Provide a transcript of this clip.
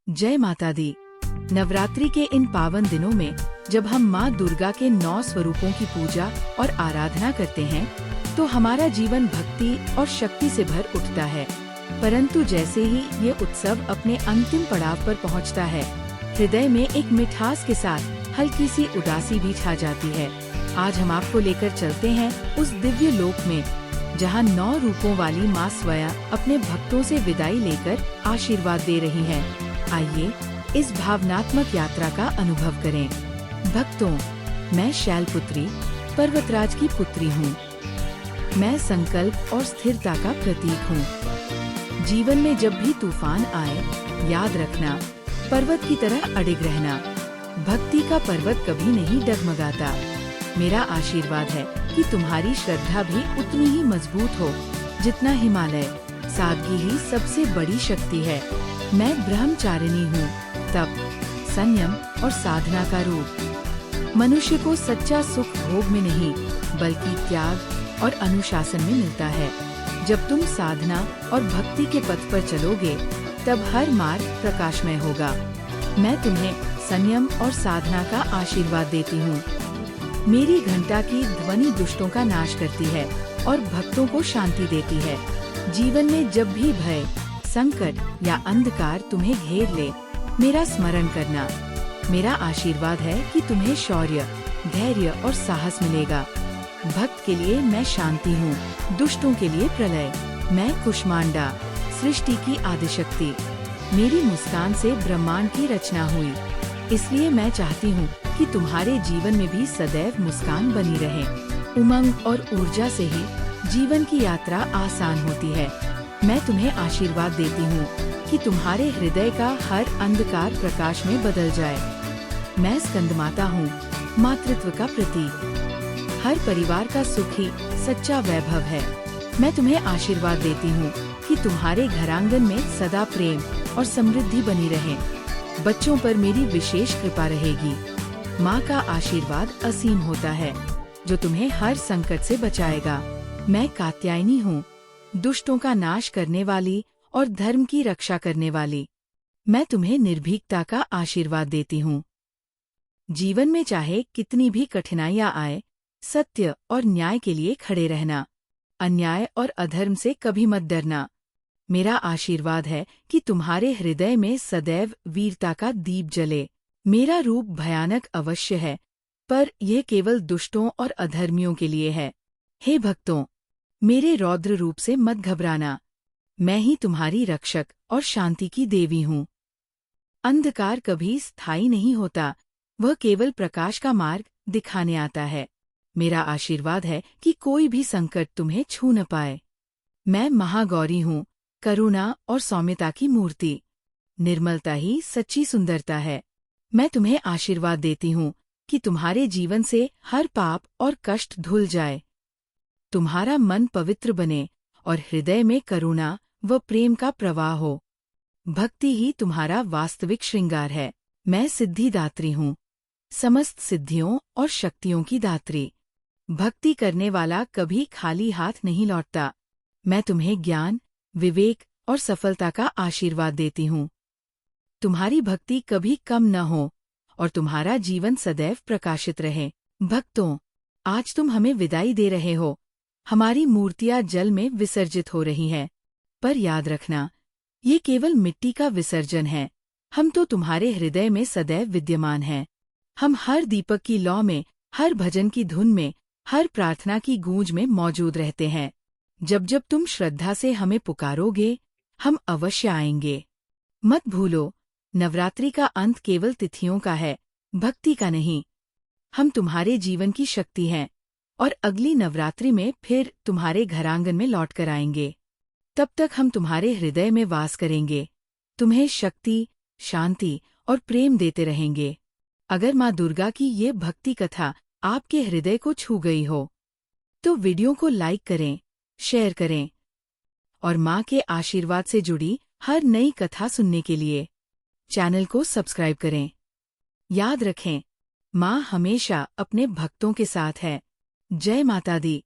जय माता दी। नवरात्रि के इन पावन दिनों में जब हम माँ दुर्गा के 9 स्वरूपों की पूजा और आराधना करते हैं तो हमारा जीवन भक्ति और शक्ति से भर उठता है। परंतु जैसे ही ये उत्सव अपने अंतिम पड़ाव पर पहुंचता है, हृदय में एक मिठास के साथ हल्की सी उदासी भी छा जाती है। आज हम आपको लेकर चलते हैं उस दिव्य लोक में जहां 9 रूपों वाली माँ स्वयं अपने भक्तों से विदाई लेकर आशीर्वाद दे रही हैं। आइए इस भावनात्मक यात्रा का अनुभव करें। भक्तों, मैं शैलपुत्री पर्वतराज की पुत्री हूँ। मैं संकल्प और स्थिरता का प्रतीक हूँ। जीवन में जब भी तूफान आए, याद रखना, पर्वत की तरह अडिग रहना। भक्ति का पर्वत कभी नहीं डगमगाता। मेरा आशीर्वाद है कि तुम्हारी श्रद्धा भी उतनी ही मजबूत हो जितना हिमालय। सादगी ही सबसे बड़ी शक्ति है। मैं ब्रह्मचारिणी हूँ, तप, संयम और साधना का रूप। मनुष्य को सच्चा सुख भोग में नहीं बल्कि त्याग और अनुशासन में मिलता है। जब तुम साधना और भक्ति के पथ पर चलोगे तब हर मार्ग प्रकाशमय होगा। मैं तुम्हें संयम और साधना का आशीर्वाद देती हूँ। मेरी घंटा की ध्वनि दुष्टों का नाश करती है और भक्तों को शांति देती है। जीवन में जब भी भय, संकट या अंधकार तुम्हें घेर ले, मेरा स्मरण करना। मेरा आशीर्वाद है कि तुम्हें शौर्य, धैर्य और साहस मिलेगा। भक्त के लिए मैं शांति हूँ, दुष्टों के लिए प्रलय। मैं कुष्मांडा, सृष्टि की आदिशक्ति। मेरी मुस्कान से ब्रह्मांड की रचना हुई। इसलिए मैं चाहती हूँ कि तुम्हारे जीवन में भी सदैव मुस्कान बनी रहे। उमंग और ऊर्जा से ही जीवन की यात्रा आसान होती है। मैं तुम्हें आशीर्वाद देती हूँ कि तुम्हारे हृदय का हर अंधकार प्रकाश में बदल जाए। मैं स्कंदमाता हूँ, मातृत्व का प्रतीक। हर परिवार का सुख ही सच्चा वैभव है। मैं तुम्हें आशीर्वाद देती हूँ कि तुम्हारे घरांगन में सदा प्रेम और समृद्धि बनी रहे। बच्चों पर मेरी विशेष कृपा रहेगी। माँ का आशीर्वाद असीम होता है जो तुम्हें हर संकट से बचाएगा। मैं कात्यायनी हूँ, दुष्टों का नाश करने वाली और धर्म की रक्षा करने वाली। मैं तुम्हें निर्भीकता का आशीर्वाद देती हूँ। जीवन में चाहे कितनी भी कठिनाइयाँ आए, सत्य और न्याय के लिए खड़े रहना। अन्याय और अधर्म से कभी मत डरना। मेरा आशीर्वाद है कि तुम्हारे हृदय में सदैव वीरता का दीप जले। मेरा रूप भयानक अवश्य है, पर यह केवल दुष्टों और अधर्मियों के लिए है। हे भक्तों, मेरे रौद्र रूप से मत घबराना। मैं ही तुम्हारी रक्षक और शांति की देवी हूँ। अंधकार कभी स्थायी नहीं होता, वह केवल प्रकाश का मार्ग दिखाने आता है। मेरा आशीर्वाद है कि कोई भी संकट तुम्हें छू न पाए। मैं महागौरी हूँ, करुणा और सौम्यता की मूर्ति। निर्मलता ही सच्ची सुंदरता है। मैं तुम्हें आशीर्वाद देती हूँ कि तुम्हारे जीवन से हर पाप और कष्ट धुल जाए। तुम्हारा मन पवित्र बने और हृदय में करुणा व प्रेम का प्रवाह हो। भक्ति ही तुम्हारा वास्तविक श्रृंगार है। मैं सिद्धिदात्री हूँ, समस्त सिद्धियों और शक्तियों की दात्री। भक्ति करने वाला कभी खाली हाथ नहीं लौटता। मैं तुम्हें ज्ञान, विवेक और सफलता का आशीर्वाद देती हूँ। तुम्हारी भक्ति कभी कम न हो और तुम्हारा जीवन सदैव प्रकाशित रहे। भक्तों, आज तुम हमें विदाई दे रहे हो। हमारी मूर्तियाँ जल में विसर्जित हो रही हैं, पर याद रखना, ये केवल मिट्टी का विसर्जन है। हम तो तुम्हारे हृदय में सदैव विद्यमान हैं। हम हर दीपक की लौ में, हर भजन की धुन में, हर प्रार्थना की गूंज में मौजूद रहते हैं। जब जब तुम श्रद्धा से हमें पुकारोगे, हम अवश्य आएंगे। मत भूलो, नवरात्रि का अंत केवल तिथियों का है, भक्ति का नहीं। हम तुम्हारे जीवन की शक्ति हैं और अगली नवरात्रि में फिर तुम्हारे घरांगन में लौट कर आएंगे। तब तक हम तुम्हारे हृदय में वास करेंगे, तुम्हें शक्ति, शांति और प्रेम देते रहेंगे। अगर माँ दुर्गा की ये भक्ति कथा आपके हृदय को छू गई हो, तो वीडियो को लाइक करें, शेयर करें और माँ के आशीर्वाद से जुड़ी हर नई कथा सुनने के लिए चैनल को सब्सक्राइब करें। याद रखें, माँ हमेशा अपने भक्तों के साथ है। जय माता दी।